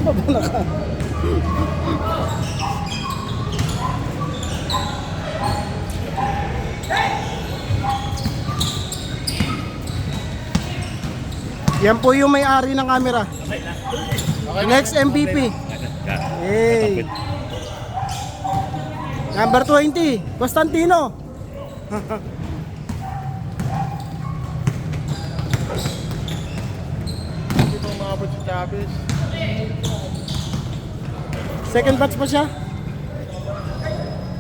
Mabala ka. Yan po yung may-ari ng camera. Next MVP. Hey. Number 20, Constantino. Hindi pa umabot si Chavez. Second batch pa siya.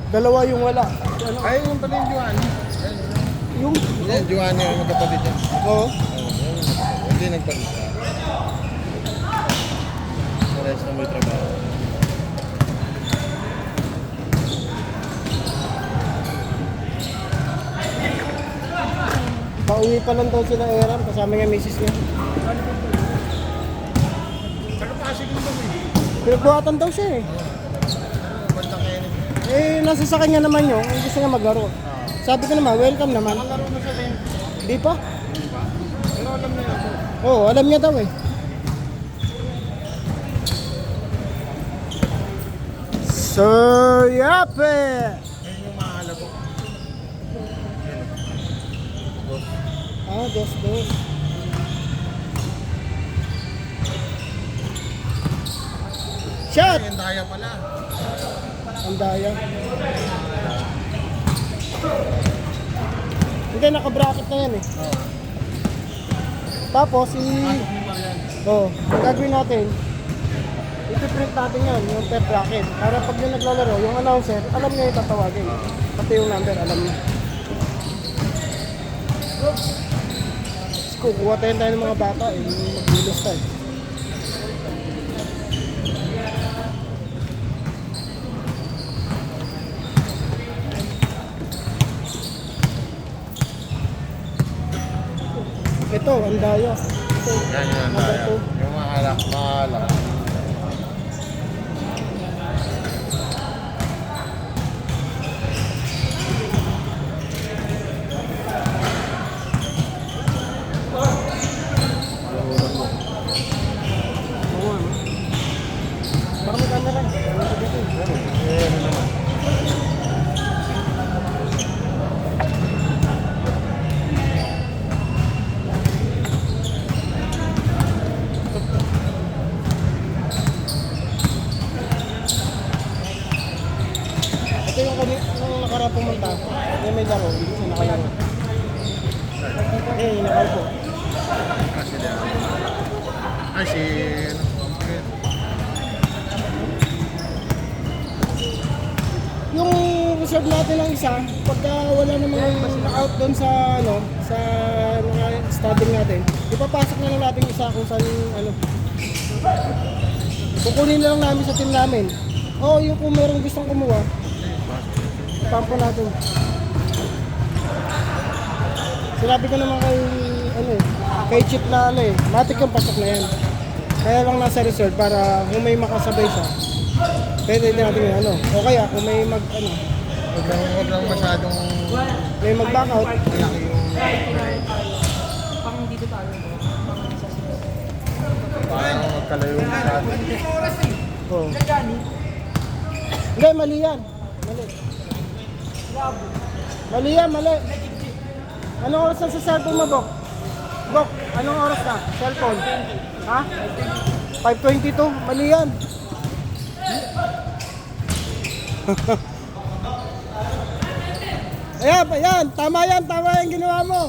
Dalawa yung wala. Ano? Ay, yung pala yung Giovanni. Yung Yan, Giovanni yung magkapatid yan. Oo. Hindi nagpalit siya. Pares na may trabaho. Pauwi pa lang daw sila Eram kasama yung misis niya. Saka pasig yung dami. Pinagbuhatan daw siya eh. Bantang kayo. Nasa sa kanya naman yun, hindi gusto niya maglaro. Sabi ko naman, welcome naman. Nakalaro na siya din. Di pa? Pero alam niya ako. Oo, alam niya daw eh. Sir Yape! Yan yung mahalap ko. Ah, dos. Shot! Ay, ang daya pala. Ang daya. Hindi, naka-bracket na yan eh. Oo. Tapos, Pasok mo pa yan. ang gagawin natin, ipiprint natin yan, yung per bracket. Para pag yung naglalaro, yung announcer, alam niya yung tatawagin. Pati yung number, alam niya. Kukuha tayo ng mga bata eh, mag-bilos tayo. Ito, ang daya. Ito, Yan yung ang number daya. 2. Yung mahalak. Oo, ano? Parang may camera eh. Ano dito eh? Eh, ano naman. Ito yung nung nakaraan pumunta, yung may laro, hindi siya nakalaro. Eh, nakaupo. Kasi dyan. Ay, si... Yung reserve natin ng isa, pagka wala namang out doon sa ano, sa mga studying natin, ipapasok na lang natin isa kung saan ano. Kukunin na lang namin sa team namin. Oo, yung kung merong gustong kumuha, ipampo natin. Sinabi ko naman kay ano eh, kay Chip na ano eh, matik yung pasok na yan. Kaya lang nasa reserve para kung may makasabay siya. Pwede din natin yung ano. O kaya kung may mag ano, Huwag lang masyadong may mag back out, malaki yung... Pang dito tayo. Parang magkalayo masyado. oh. Hindi, mali yan. Mali. Mali yan, mali. Anong oras na sa cellphone mo, Bok? Bok, anong oras na? Cellphone? Ha? 5:22? Mali yan. Ayan, tama yan ginawa mo.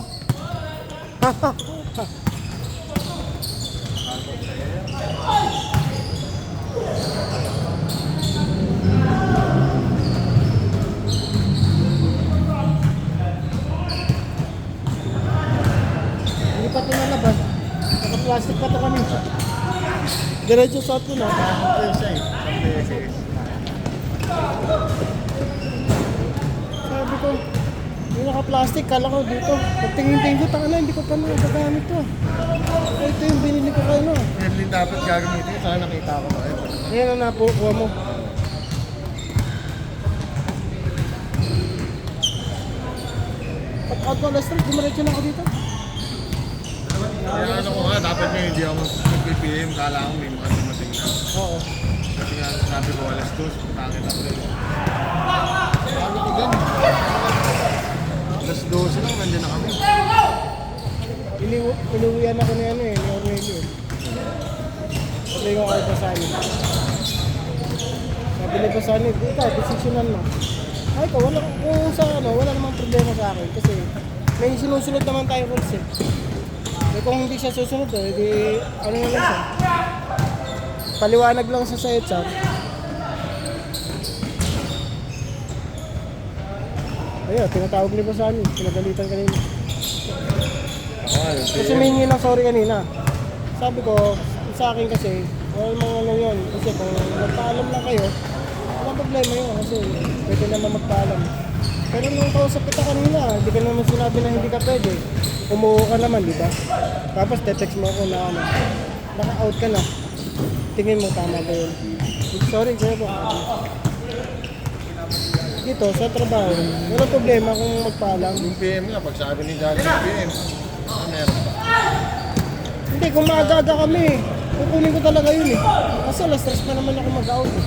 Hindi pa ito nalabas. Naka-plastic pa ito kami. Diretso sa ito na. Pesa eh. Pesa. Sabi ko, yung naka-plastic, kala ko dito. Pagtingin-tingin ko, tanga hindi ko pa nagagamit to. Ito yung binili ko kayo. Yan din dapat gagamitin. Sana nakita ko ba? Ayan ang napukuha mo. Pag out ko alas 3, dumiretso na ako dito. Kaya ano ko nga, dapat nga hindi ako mag-PPM. Kala ko may mga dumating. Oo. Kasi nga sabi ko, alas 2, pangit ako rin. Sabi ko din. Alas 12 lang, nandiyan na kami. Inuwian ako ni ano eh, ni Ornelio. Sabi ko kay Pasani. Sabi ni Pasani, ikaw, desisyonan mo. Ay ko, wala, kung sa ano, wala namang problema sa akin. Kasi may sinusunod naman tayo rules eh. Eh kung hindi siya susunod eh, di ano na lang siya. Paliwanag lang siya sa HR. Ayun, tinatawag ni Pasani, pinagalitan kanina. Kasi may hingi ng sorry kanina. Sabi ko, sa akin kasi, wala mga ano yun. Kasi kung magpaalam lang kayo, walang problema yun. Kasi pwede naman magpaalam. Pero nung kausap kita kanina, hindi ka naman sinabi na hindi ka pwede. Umuho ka naman, di ba? Tapos te-text mo ako na ano, naka-out ka na. Tingin mo tama ba yun? Sorry, sir po. Dito, sa trabaho, walang problema kung magpaalam. Yung PM nga, pag sabi ni Johnny yung PM, meron ba? Hindi, kung maaga kami, kukunin ko talaga yun eh. Kasi alas 3 pa naman ako mag-out eh.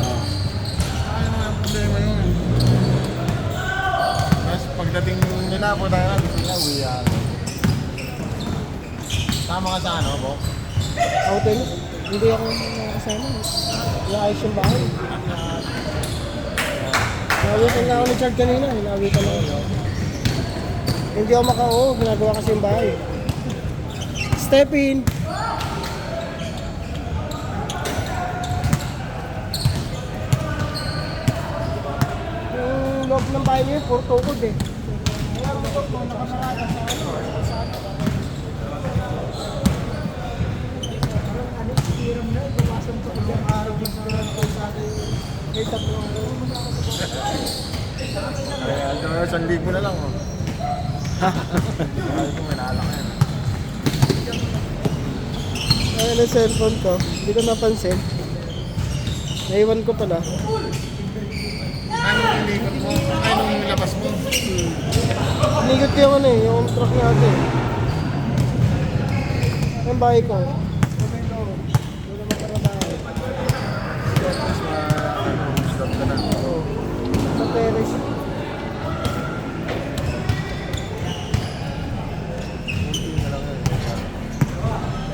Ay, walang problema yun. Tapos pagdating nila po tayo na, gusto nila, uwi yan. Tama ka sa ano, Bo? Hotel, hindi ako nakasama. Inaayos yung bahay. Inawitan na ako ni Chad kanina, inawitan na ako. Hindi ako makauho, ginagawa kasi yung bahay. Step in! Yung loob ng bahay niyo, puro tukod eh. Kaya tukod mo, nakamarada sa ano, sa ano. May tatlong Ay, ano, 1,000 na lang, oh. Ay, kung minala ka yan. ayun ang cellphone ko, hindi ko napansin. Naiwan ko pala. Ano yung likot mo? Ano yung labas mo? Nigot ko yung ano eh, yung truck natin. Yung bahay ko. Wala matrabaho. Tapos, stop ka na. Sa terrace. Kunti na lang yan.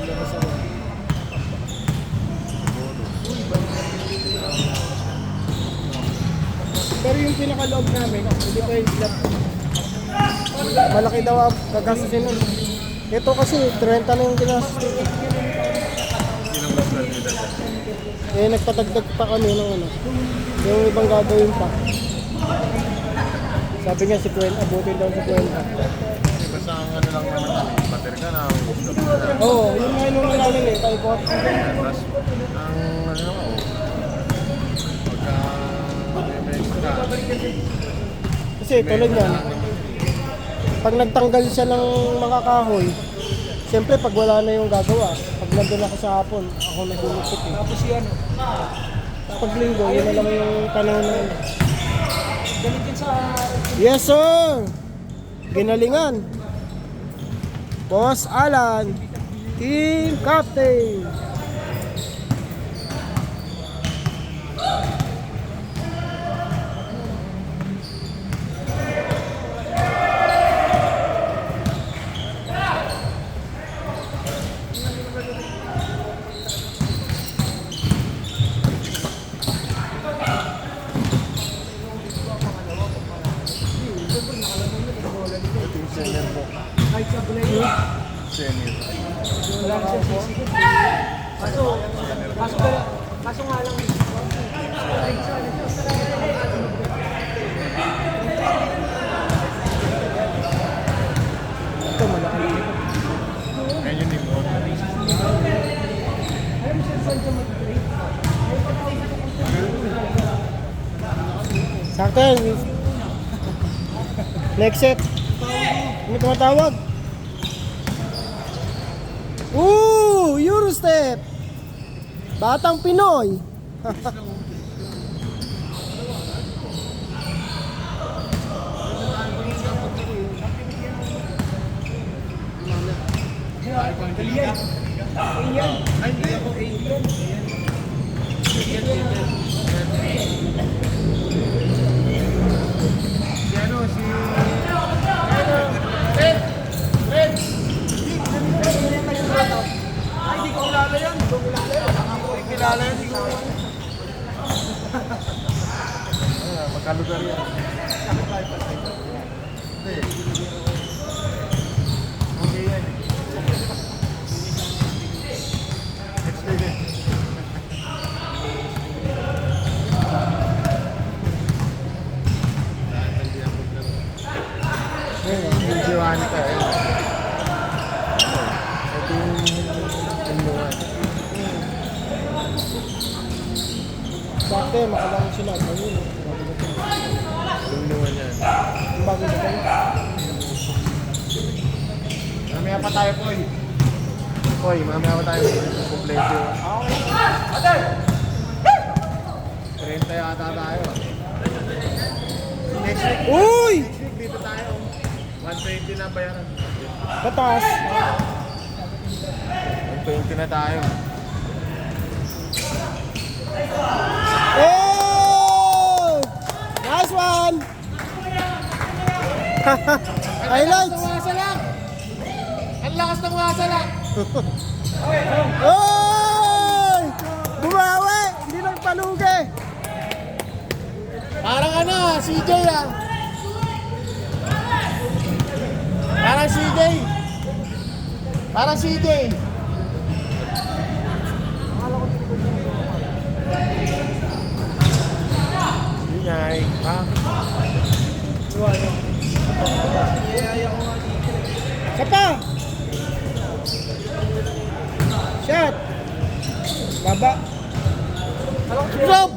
Labas ako. Pero yung pinakaloob namin, hindi pa yung slab. Malaki daw ang gagastusin nun. Ito kasi, 30 na yung ginastos dito. Sinong mas nila? Eh, nagpatagdag pa kami ng ano. Yung ibang gagawin pa. Sabi niya si Gwen, abutin daw si Gwen. Basta ang ano lang naman yan, bater ka na, stop ka na. Oo, yun nga yung namin eh, paikot. Tapos, ang ano naman, pagka may extra, Kasi tulad yan, pag nagtanggal siya ng mga kahoy, siyempre pag wala na yung gagawa, pag nandun ako sa hapon, ako naghulupit eh. Tapos yan, pag linggo, yun na lang yung panahon na yun. Galit din sa... Yes sir! Ginalingan. Boss Alan, Team Captain. ito yung senior po. Kahit sa bulay yun. Senior. Wala ka siyang sisigit. Kaso nga lang. Ito malaki. Ayun yung nimo. Alam siya saan siya mag-trade. Sakto yan. Next set. Ano tumatawag? Eurostep! Batang Pinoy! kilala yan. Magkalugar yan. Hindi. Okay yan. Next day din. Yung Giovanni ka eh. Ito yung inuwan. Bakit, makalang sila. Ayun. Yung inuwan yan. Ang bago na kayo. Mamaya pa tayo, Poy. Poy, mamaya pa tayo. Kompleto yun. Okay. 30 yata tayo. Next week. Uy! Next week dito tayo. 120 na bayaran. Patas. 120 na tayo. Oh! Nice one! Highlights! Wasalak! Ang lakas ng wasalak! Oy! Bumawi! Hindi lang palugi! Parang ano, CJ ah. Parang CJ. Parang CJ. Ingay, ha? Sapa! Shot! Baba! Drop!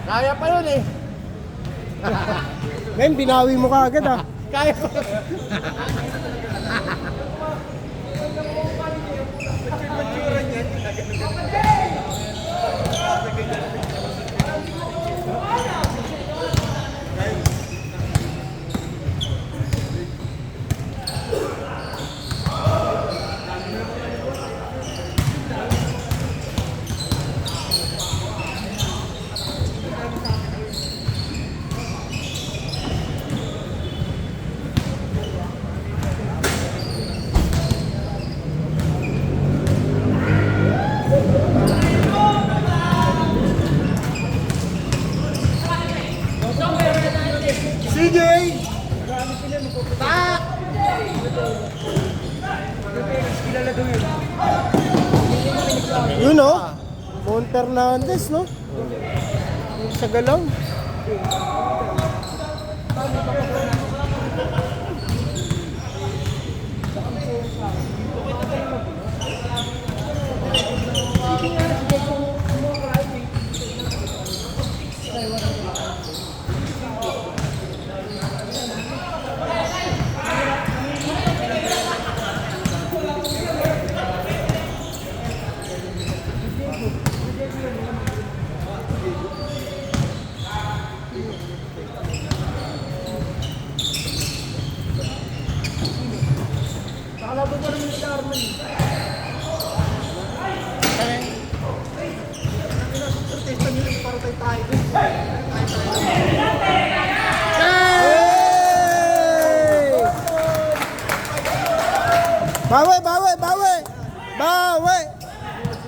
Kaya pa yun eh. Men, binawi mo ka agad ah. Kaya pa. CJ! Tak! Yun oh. Mon Fernandez no? Sa galaw. Nakalaban mo naman si Arman. Protesta nila para tayo. Hey! Bawi, bawi, bawi! Bawi!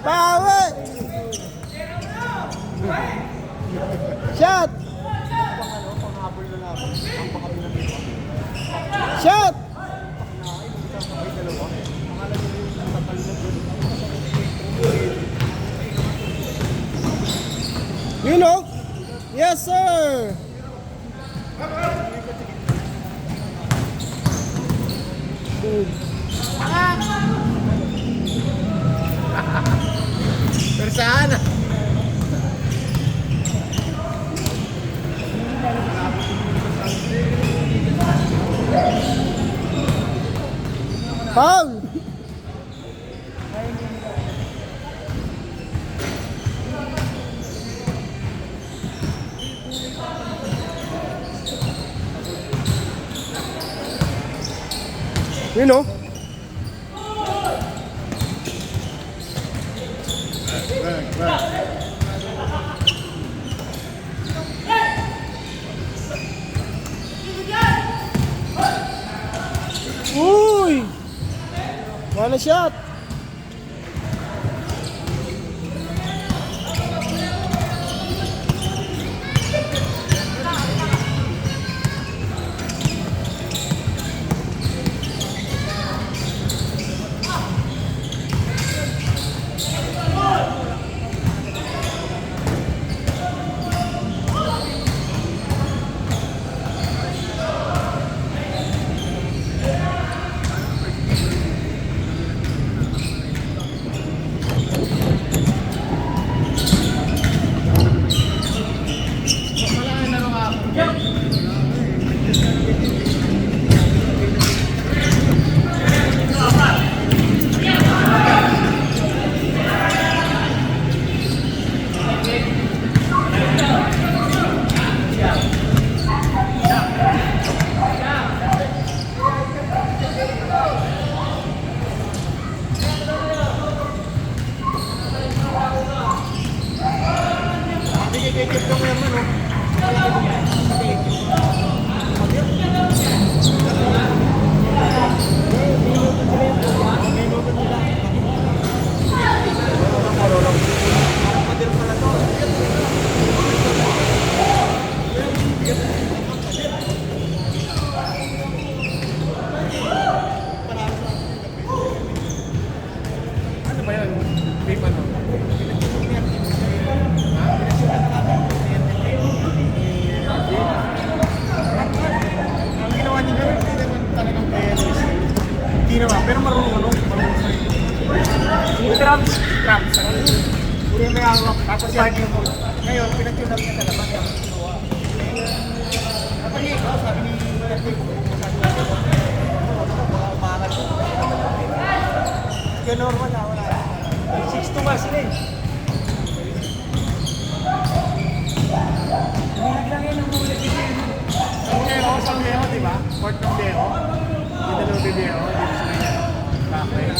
Bawi! Shot! Shot! You know? Yes, sir! Pero saan ah? Foul! You know? Uy! One shot! Nag-check lang naman, no? Ano ba yan? Vape ano? Ang ginawa niya hindi naman talagang players. Hindi naman, pero marunong ano? Marunong sa Traps. Traps. Hindi may hawak. Tapos lagi mo. Ngayon, pinag-tune up niya sa labas. Kapag ikaw, sabi ni Tatay ko, sabi niya, umangat ko. Kaya normal na, wala. 6'2 nga sila eh. Sa Deho, di ba? Port ng Deho. Dito daw di Deho. Dito sa kanya. Bakit?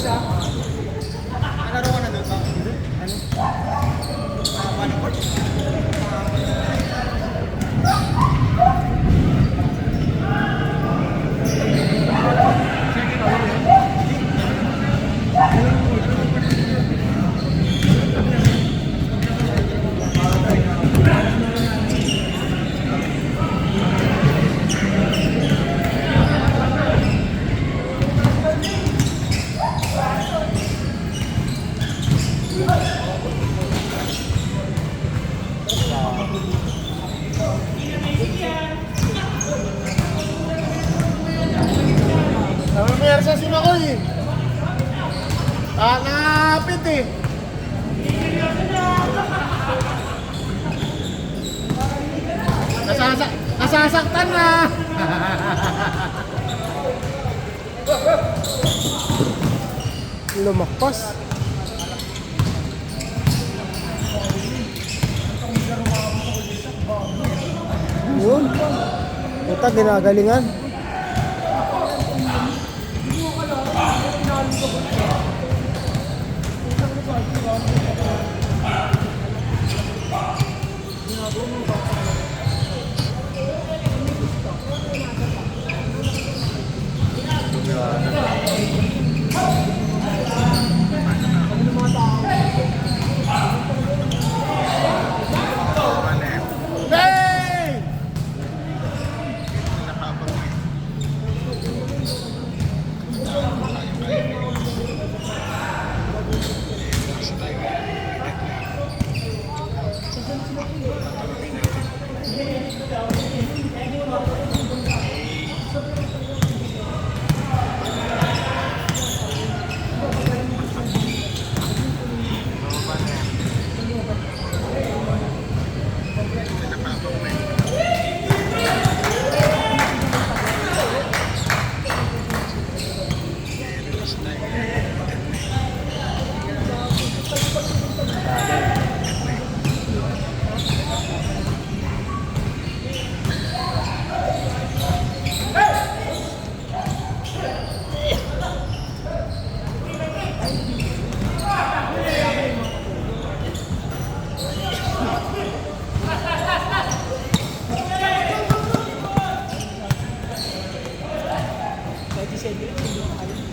Nalaro ka na doon ba? Ano? One port? Second over yun? Namamiyar sa Simakoy eh. Napit eh. Nasasaktan na. Lumakpas. Yun. Puta, ginagalingan. Hey!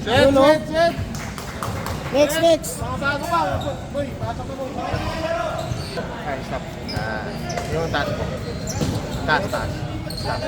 Yun, no? Next. Mga bago pa. Boy, pasok na mo. Ay, stop. Yung taas po. Taas. Stop.